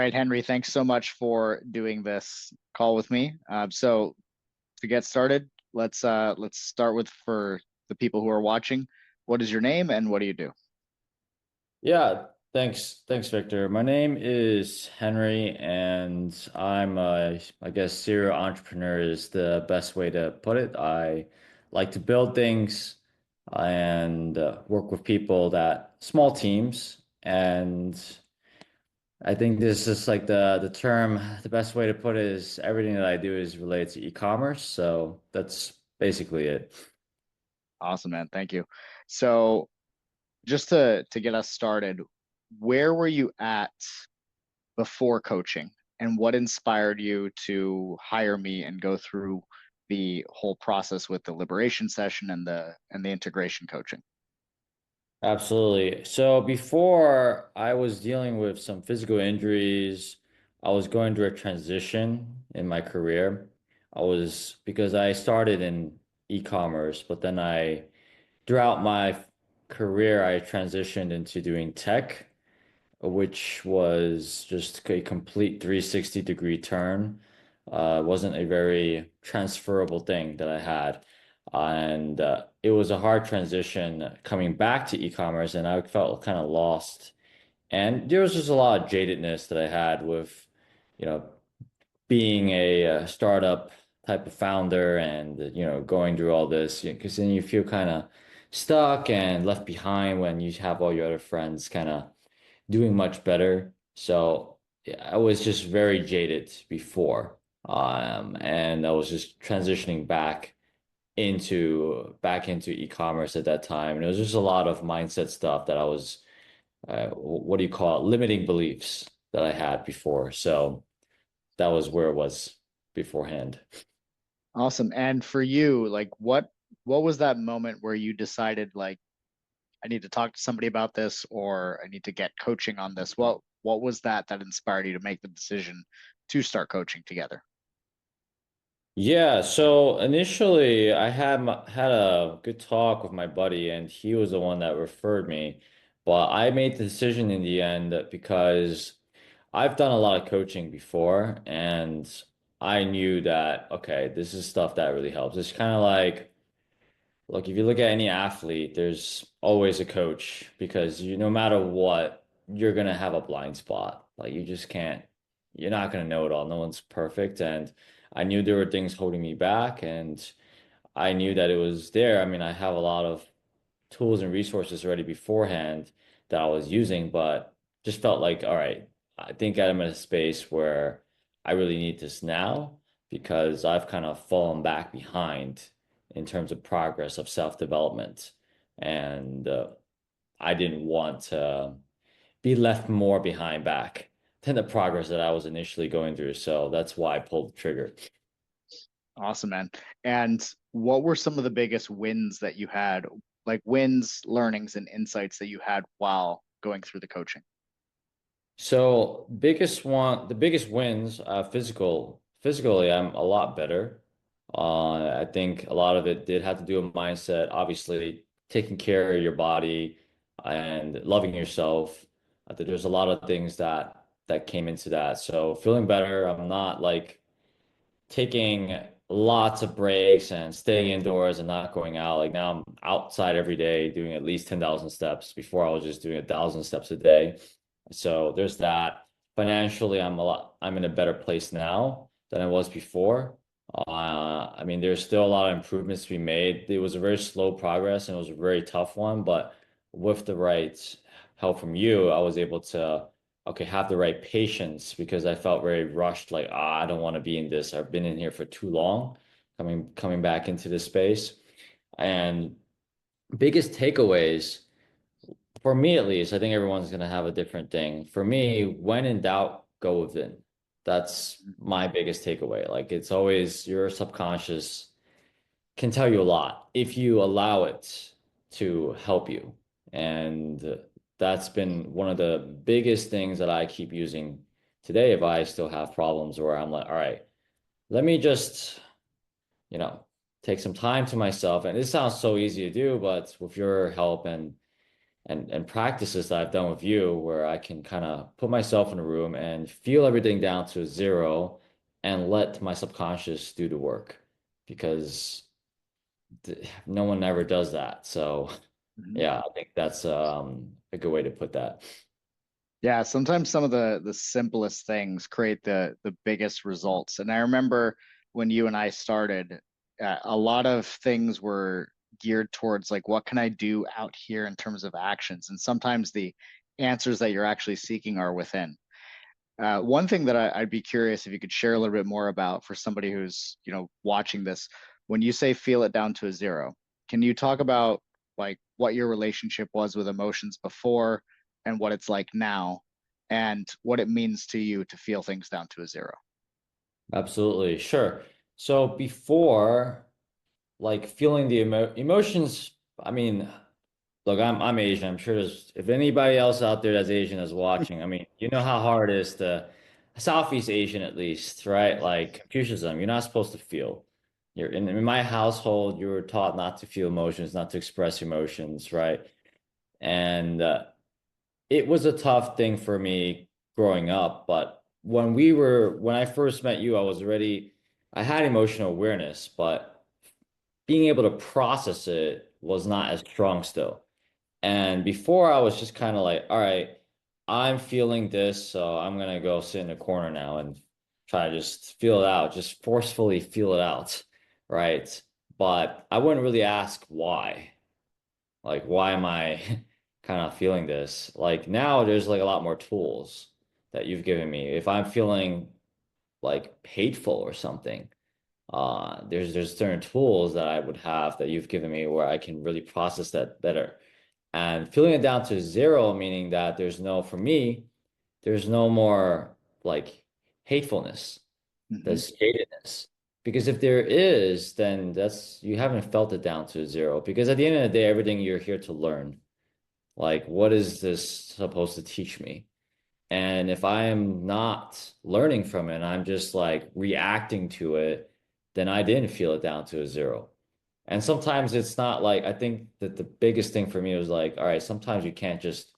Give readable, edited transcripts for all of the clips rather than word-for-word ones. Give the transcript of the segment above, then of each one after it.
right, Henry, thanks so much for doing this call with me. So to get started, let's start with for the people who are watching. What is your name and what do you do? Yeah, thanks, Victor. My name is Henry, and I guess serial entrepreneur is the best way to put it. I like to build things and work with people that small teams, and I think this is like the term. The best way to put it is everything that I do is related to e-commerce. So that's basically it. Awesome, man. Thank you. So just to get us started, where were you at before coaching and what inspired you to hire me and go through the whole process with the liberation session and the integration coaching? Absolutely. So before I was dealing with some physical injuries, I was going through a transition in my career. Because I started in e-commerce, but then throughout my career, I transitioned into doing tech, which was just a complete 360-degree turn. It wasn't a very transferable thing that I had. And it was a hard transition coming back to e-commerce, and I felt kind of lost. And there was just a lot of jadedness that I had with, you know, being a startup type of founder and, going through all this, because then you feel kind of stuck and left behind when you have all your other friends kind of doing much better. So yeah, I was just very jaded before. And I was just transitioning back into e-commerce at that time. And it was just a lot of mindset stuff that I was what do you call it? Limiting beliefs that I had before. So that was where it was beforehand. Awesome. And for you, like what was that moment where you decided like I need to talk to somebody about this or I need to get coaching on this? What was that inspired you to make the decision to start coaching together? Yeah, so initially I had a good talk with my buddy and he was the one that referred me. But I made the decision in the end because I've done a lot of coaching before and I knew that okay, this is stuff that really helps. It's kind of like look, if you look at any athlete, there's always a coach because no matter what, you're gonna have a blind spot. Like you just can't, you're not gonna know it all. No one's perfect. And I knew there were things holding me back, and I knew that it was there. I mean, I have a lot of tools and resources already beforehand that I was using, but just felt like, all right, I think I'm in a space where I really need this now because I've kind of fallen back behind in terms of progress of self-development. And I didn't want to be left more behind back than the progress that I was initially going through. So that's why I pulled the trigger. Awesome, man. And what were some of the biggest wins that you had, like wins, learnings, and insights that you had while going through the coaching? So the biggest wins, physically, I'm a lot better. I think a lot of it did have to do with mindset, obviously taking care of your body and loving yourself. I think there's a lot of things that came into that. So feeling better, I'm not like taking lots of breaks and staying indoors and not going out. Like now I'm outside every day doing at least 10,000 steps. Before I was just doing 1,000 steps a day. So there's that. Financially, I'm in a better place now than I was before. I mean, there's still a lot of improvements to be made. It was a very slow progress and it was a very tough one, but with the right help from you, I was able to, okay, have the right patience because I felt very rushed, like, I don't want to be in this. I've been in here for too long, coming back into this space. And biggest takeaways. For me, at least, I think everyone's going to have a different thing. For me, when in doubt, go within. That's my biggest takeaway. Like it's always your subconscious can tell you a lot if you allow it to help you. And that's been one of the biggest things that I keep using today if I still have problems where I'm like, all right, let me just, you know, take some time to myself. And it sounds so easy to do, but with your help and and practices that I've done with you where I can kind of put myself in a room and feel everything down to zero and let my subconscious do the work because no one ever does that. So Mhm. yeah, I think that's a good way to put that. Yeah, sometimes some of the simplest things create the biggest results. And I remember when you and I started, a lot of things were geared towards like, what can I do out here in terms of actions? And sometimes the answers that you're actually seeking are within. One thing that I'd be curious if you could share a little bit more about for somebody who's, watching this, when you say feel it down to a zero, can you talk about like what your relationship was with emotions before and what it's like now and what it means to you to feel things down to a zero? Absolutely, sure. So before, like feeling the emotions, I mean, look, I'm Asian. I'm sure there's if anybody else out there that's Asian is watching, I mean, you know how hard it is to Southeast Asian at least, right? Like Confucianism, you're not supposed to feel. You're in my household, you were taught not to feel emotions, not to express emotions, right? And it was a tough thing for me growing up, but when I first met you, I had emotional awareness, but being able to process it was not as strong still. And before I was just kind of like, all right, I'm feeling this, so I'm gonna go sit in the corner now and try to just feel it out, just forcefully feel it out, right? But I wouldn't really ask why. Like, why am I kind of feeling this? Like now there's like a lot more tools that you've given me. If I'm feeling like hateful or something, there's certain tools that I would have that you've given me where I can really process that better. And feeling it down to zero, meaning that for me, there's no more like hatefulness, Hmm. there's jadedness. Because if there is, then you haven't felt it down to zero. Because at the end of the day, everything you're here to learn. Like, what is this supposed to teach me? And if I am not learning from it, and I'm just like reacting to it, then I didn't feel it down to a zero. And sometimes it's not like, I think that the biggest thing for me was like, all right, sometimes you can't just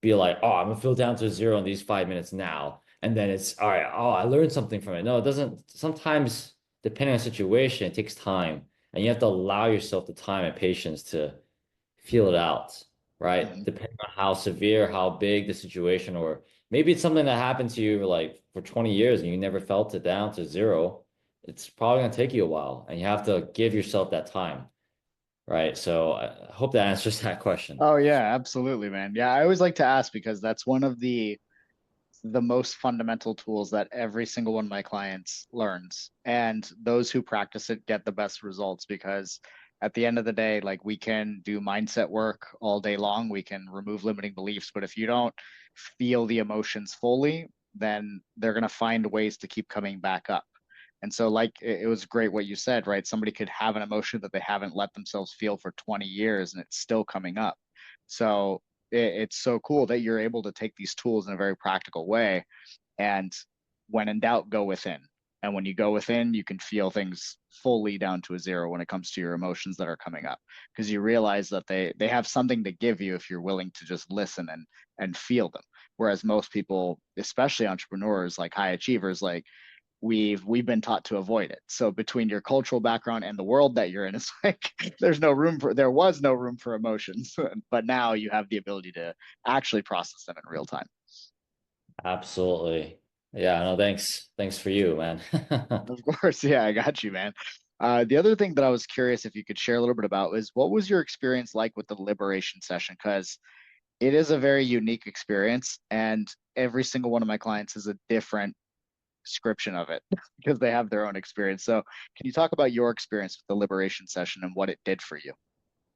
be like, oh, I'm gonna feel down to a zero in these 5 minutes now. And then it's, all right, oh, I learned something from it. No, it doesn't. Sometimes, depending on the situation, it takes time. And you have to allow yourself the time and patience to feel it out, right? Hmm. Depending on how severe, how big the situation, or maybe it's something that happened to you like for 20 years and you never felt it down to zero. It's probably gonna take you a while, and you have to give yourself that time, right? So I hope that answers that question. Oh yeah, absolutely, man. Yeah, I always like to ask because that's one of the most fundamental tools that every single one of my clients learns. And those who practice it get the best results because at the end of the day, like we can do mindset work all day long, we can remove limiting beliefs, but if you don't feel the emotions fully, then they're going to find ways to keep coming back up. And so, like, it was great what you said, right? Somebody could have an emotion that they haven't let themselves feel for 20 years and it's still coming up. So, it's so cool that you're able to take these tools in a very practical way. And when in doubt, go within. And when you go within, you can feel things fully down to a zero when it comes to your emotions that are coming up because you realize that they have something to give you if you're willing to just listen and feel them. Whereas most people, especially entrepreneurs, like high achievers, like we've been taught to avoid it. So between your cultural background and the world that you're in, it's like there was no room for emotions, but now you have the ability to actually process them in real time. Absolutely. Yeah, no, thanks. Thanks for you, man. Of course, yeah, I got you, man. The other thing that I was curious if you could share a little bit about is what was your experience like with the liberation session? Because it is a very unique experience, and every single one of my clients is a different description of it because they have their own experience. So, can you talk about your experience with the liberation session and what it did for you?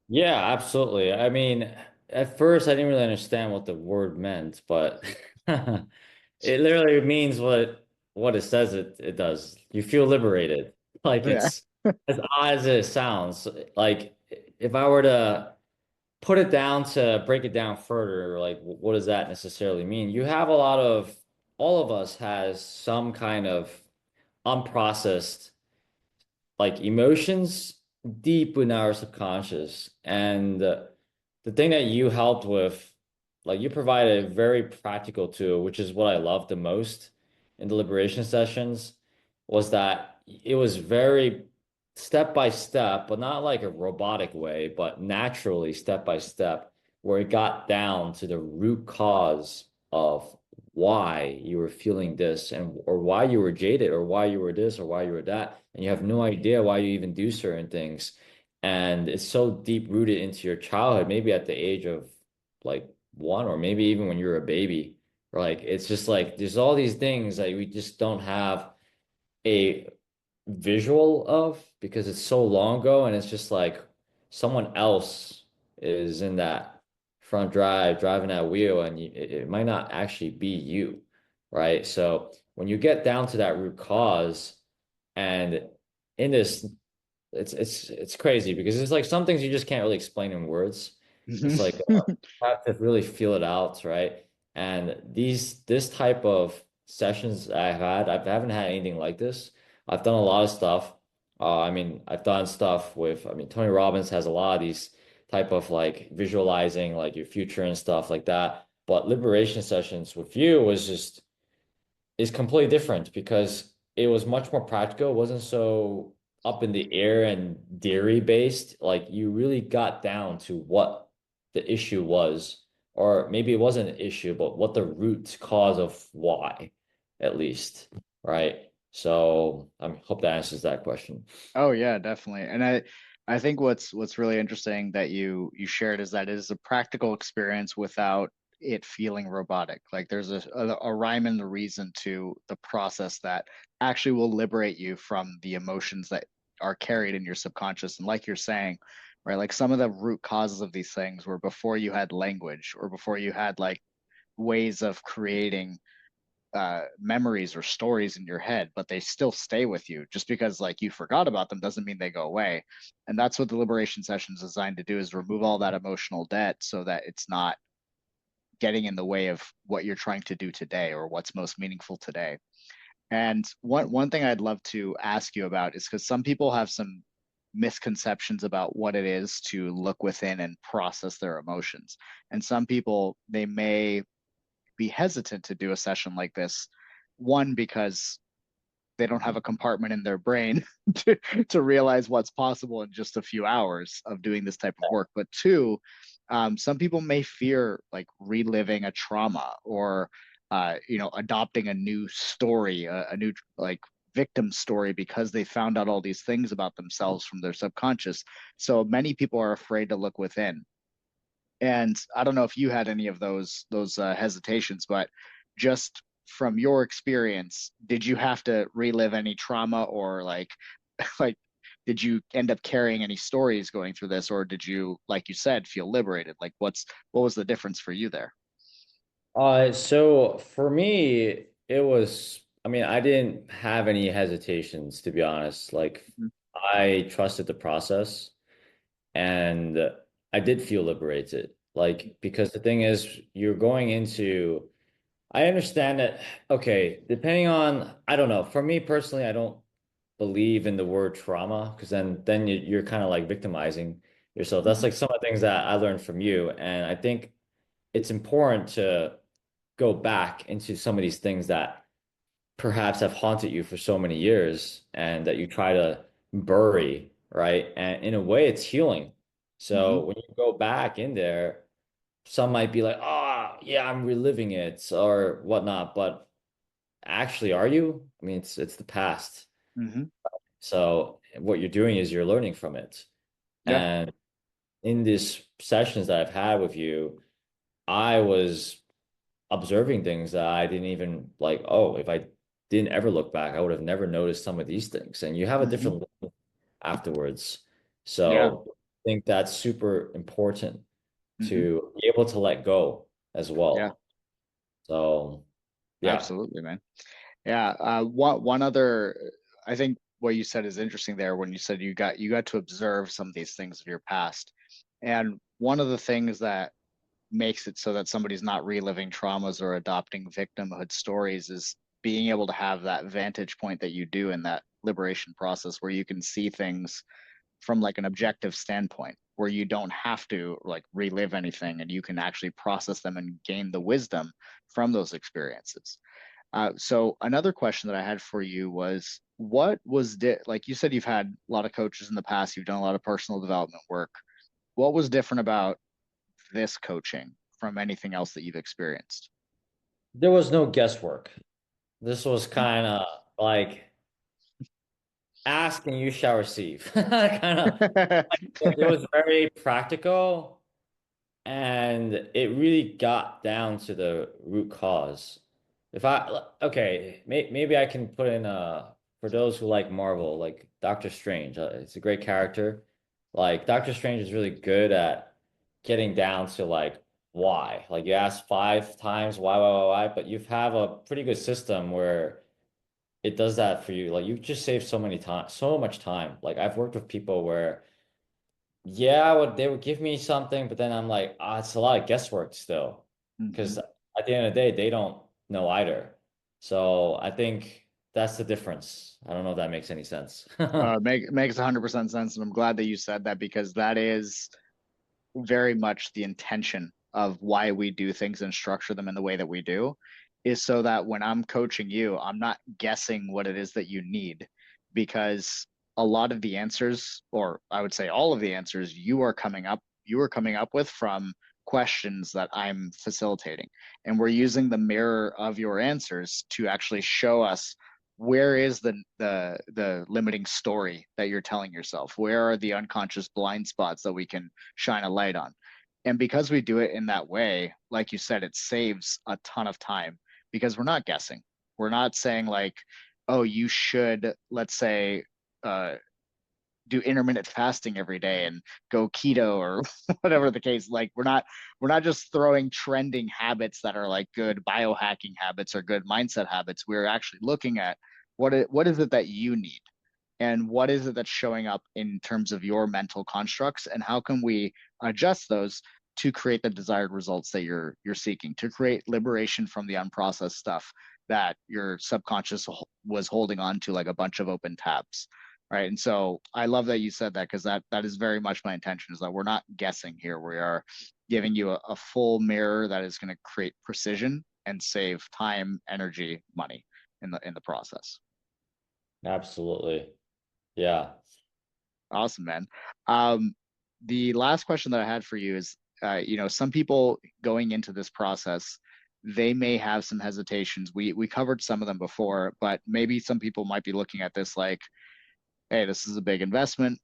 Yeah, absolutely. I mean, at first I didn't really understand what the word meant, but it literally means what it says it does. You feel liberated. Like Yeah. it's as odd as it sounds. Like if I were to put it down to break it down further, like what does that necessarily mean? You have all of us has some kind of unprocessed like emotions deep in our subconscious. And the thing that you helped with, like you provided a very practical tool, which is what I love the most in the liberation sessions, was that it was very step by step, but not like a robotic way, but naturally step by step, where it got down to the root cause of why you were feeling this and or why you were jaded or why you were this or why you were that, and you have no idea why you even do certain things. And it's so deep rooted into your childhood, maybe at the age of like one, or maybe even when you were a baby. Like it's just like there's all these things that we just don't have a visual of because it's so long ago, and it's just like someone else is in that front drive driving that wheel, and it might not actually be you, right? So when you get down to that root cause, and in this it's crazy because it's like some things you just can't really explain in words. It's like Mhm. you have to really feel it out, right? And this type of sessions I've had, I haven't had anything like this. I've done a lot of stuff. I mean, I've done stuff with, I mean, Tony Robbins has a lot of these type of like visualizing like your future and stuff like that. But liberation sessions with you was just is completely different because it was much more practical. It wasn't so up in the air and theory based. Like you really got down to what the issue was, or maybe it wasn't an issue, but what the root cause of why, at least, right? So I hope that answers that question. Oh yeah, definitely. And I think what's really interesting that you shared is that it is a practical experience without it feeling robotic. Like there's a rhyme and the reason to the process that actually will liberate you from the emotions that are carried in your subconscious. And like you're saying, right, like some of the root causes of these things were before you had language or before you had like ways of creating memories or stories in your head, but they still stay with you. Just because like you forgot about them doesn't mean they go away. And that's what the liberation session is designed to do is remove all that emotional debt so that it's not getting in the way of what you're trying to do today or what's most meaningful today. And one thing I'd love to ask you about is because some people have some misconceptions about what it is to look within and process their emotions. And some people they may be hesitant to do a session like this. One, because they don't have a compartment in their brain to realize what's possible in just a few hours of doing this type of work. But two, some people may fear like reliving a trauma or adopting a new story, a new like victim story because they found out all these things about themselves from their subconscious. So many people are afraid to look within. And I don't know if you had any of those hesitations, but just from your experience, did you have to relive any trauma or like like did you end up carrying any stories going through this, or did you, like you said, feel liberated? Like what was the difference for you there? So for me, it was, I mean, I didn't have any hesitations, to be honest. Like I trusted the process. And I did feel liberated. Like, because the thing is, you're going into, I understand that, okay, depending on, I don't know. For me personally, I don't believe in the word trauma because then you're kind of like victimizing yourself. That's Mm-hmm. like some of the things that I learned from you. And I think it's important to go back into some of these things that perhaps have haunted you for so many years and that you try to bury, right? And in a way, it's healing. Mm-hmm. So when you go back in there, some might be like, oh, yeah, I'm reliving it or whatnot. But actually, are you? I mean, it's the past. Mm-hmm. So what you're doing is you're learning from it. Yeah. And in these sessions that I've had with you, I was observing things that I didn't even like, oh, if I didn't ever look back, I would have never noticed some of these things. And you have a Mm-hmm. different look afterwards. Yeah. So I think that's super important Mm-hmm. to be able to let go as Yeah. well. So yeah. Absolutely, man. Yeah. One other, I think what you said is interesting there when you said you got to observe some of these things of your past, and one of the things that makes it so that somebody's not reliving traumas or adopting victimhood stories is being able to have that vantage point that you do in that liberation process where you can see things from like an objective standpoint where you don't have to like relive anything and you can actually process them and gain the wisdom from those experiences. So another question that I had for you was, what was like you said, you've had a lot of coaches in the past, you've done a lot of personal development work. What was different about this coaching from anything else that you've experienced? There was no guesswork. This was kind of like ask and you shall receive. Kind of it was very practical and it really got down to the root cause. If I, okay, maybe I can put in for those who like Marvel, like Doctor Strange. It's a great character. Like Doctor Strange is really good at getting down to like why. Like you ask 5 times why, but you have a pretty good system where it does that for you. Like you just save so much time. Like I've worked with people where yeah, they would give me something, but then I'm like, ah, it's a lot of guesswork still. Because Mhm. at the end of the day, they don't know either. So I think that's the difference. I don't know if that makes any sense. Makes 100% sense, and I'm glad that you said that because that is very much the intention of why we do things and structure them in the way that we do is so that when I'm coaching you, I'm not guessing what it is that you need because a lot of the answers, or I would say all of the answers you are coming up with from questions that I'm facilitating. And we're using the mirror of your answers to actually show us where is the limiting story that you're telling yourself? Where are the unconscious blind spots that we can shine a light on? And because we do it in that way, like you said, it saves a ton of time because we're not guessing. We're not saying like, oh, you should, let's say, uh, do intermittent fasting every day and go keto or whatever the case. Like we're not just throwing trending habits that are like good biohacking habits or good mindset habits. We're actually looking at what is it that you need and what is it that's showing up in terms of your mental constructs and how can we adjust those to create the desired results that you're seeking, to create liberation from the unprocessed stuff that your subconscious was holding on to like a bunch of open tabs, right? And so I love that you said that because that is very much my intention, is that we're not guessing here. We are giving you a full mirror that is going to create precision and save time, energy, money in the process. Absolutely. Yeah. Awesome, man. The last question that I had for you is, some people going into this process, they may have some hesitations. We covered some of them before, but maybe some people might be looking at this like, hey, this is a big investment.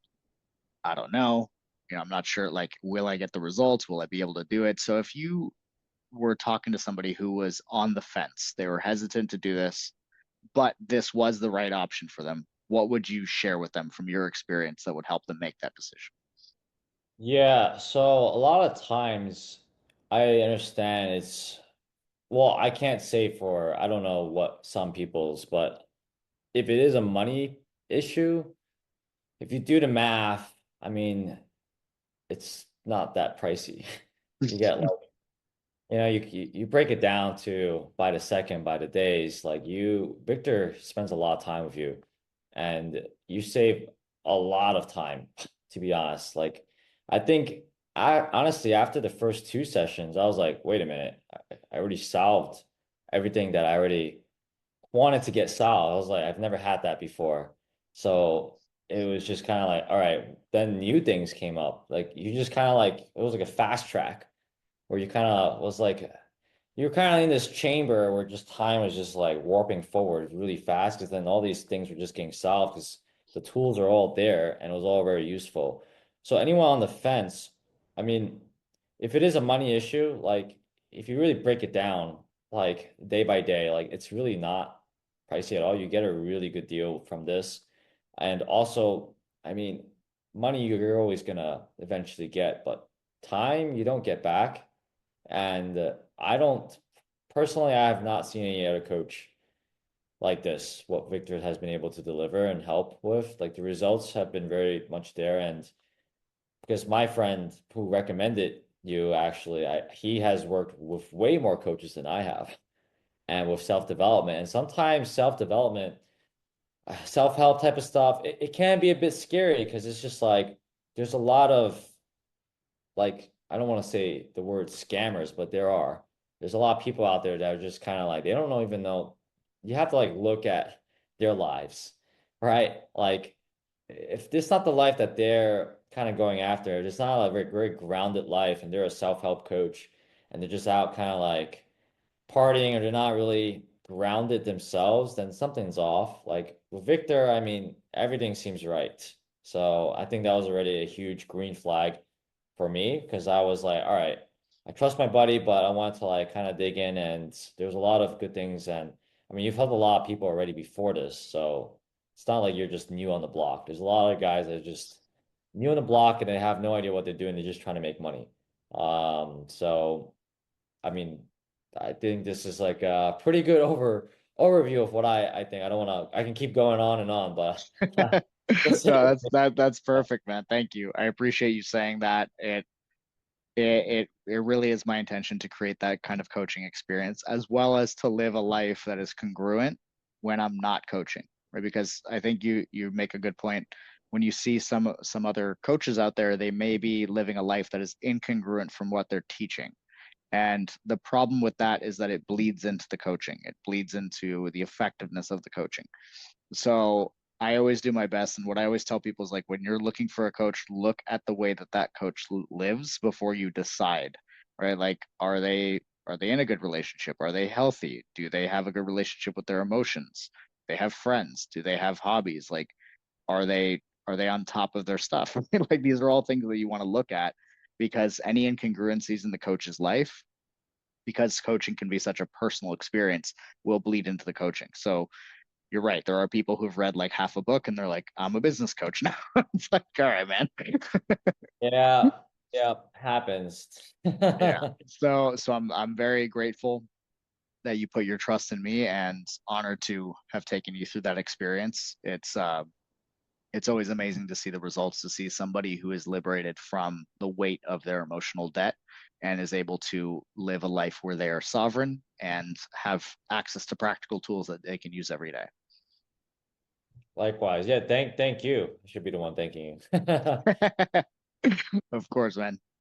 I don't know. I'm not sure. Like, will I get the results? Will I be able to do it? So if you were talking to somebody who was on the fence, they were hesitant to do this, but this was the right option for them, what would you share with them from your experience that would help them make that decision? Yeah. So a lot of times I understand well, I can't say for, I don't know what some people's, but if it is a money issue, if you do the math, I mean, it's not that pricey. You get like, you break it down to by the second, by the days, like Victor spends a lot of time with you and you save a lot of time, to be honest. Like, I think I honestly, after the first 2 sessions, I was like, wait a minute, I already solved everything that I already wanted to get solved. I was like, I've never had that before. So it was just kind of like, all right, then new things came up. Like you just kind of like it was like a fast track where you kind of was like you're kind of in this chamber where just time was just like warping forward really fast because then all these things were just getting solved because the tools are all there and it was all very useful. So anyone on the fence, I mean, if it is a money issue, like if you really break it down like day by day, like it's really not pricey at all. You get a really good deal from this. And also, I mean, money you're always gonna eventually get, but time you don't get back. And I don't personally, I have not seen any other coach like this, what Victor has been able to deliver and help with. Like the results have been very much there. And because my friend who recommended you actually, he has worked with way more coaches than I have and with self-development. And sometimes self-development, self-help type of stuff, it can be a bit scary because it's just like there's a lot of like I don't want to say the word scammers, but there's a lot of people out there that are just kind of like they don't know even know you have to like look at their lives, right? Like if this is not the life that they're kind of going after, if it's not a very grounded life and they're a self-help coach and they're just out kind of like partying or they're not really grounded themselves, then something's off. Like with Victor, I mean, everything seems right. So I think that was already a huge green flag for me because I was like, all right, I trust my buddy, but I wanted to like kind of dig in and there's a lot of good things. And I mean, you've helped a lot of people already before this. So it's not like you're just new on the block. There's a lot of guys that are just new on the block and they have no idea what they're doing. They're just trying to make money. So I mean, I think this is like a pretty good overview of what I think. I don't want to, I can keep going on and on, but let's No, say, that's perfect, man. Thank you. I appreciate you saying that. It really is my intention to create that kind of coaching experience as well as to live a life that is congruent when I'm not coaching, right? Because I think you make a good point. When you see some other coaches out there, they may be living a life that is incongruent from what they're teaching. And the problem with that is that it bleeds into the coaching. It bleeds into the effectiveness of the coaching. So I always do my best. And what I always tell people is like, when you're looking for a coach, look at the way that that coach lives before you decide, right? Like, are they in a good relationship? Are they healthy? Do they have a good relationship with their emotions? They have friends? Do they have hobbies? Like, are they on top of their stuff? Like, these are all things that you want to look at because any incongruencies in the coach's life, because coaching can be such a personal experience, will bleed into the coaching. So you're right. There are people who've read like half a book and they're like, I'm a business coach now. It's like, all right, man. yeah, yeah, happens. Yeah. So I'm very grateful that you put your trust in me and honored to have taken you through that experience. It's always amazing to see the results, to see somebody who is liberated from the weight of their emotional debt and is able to live a life where they are sovereign and have access to practical tools that they can use every day. Likewise. Yeah, thank you. I should be the one thanking you. Of course, man.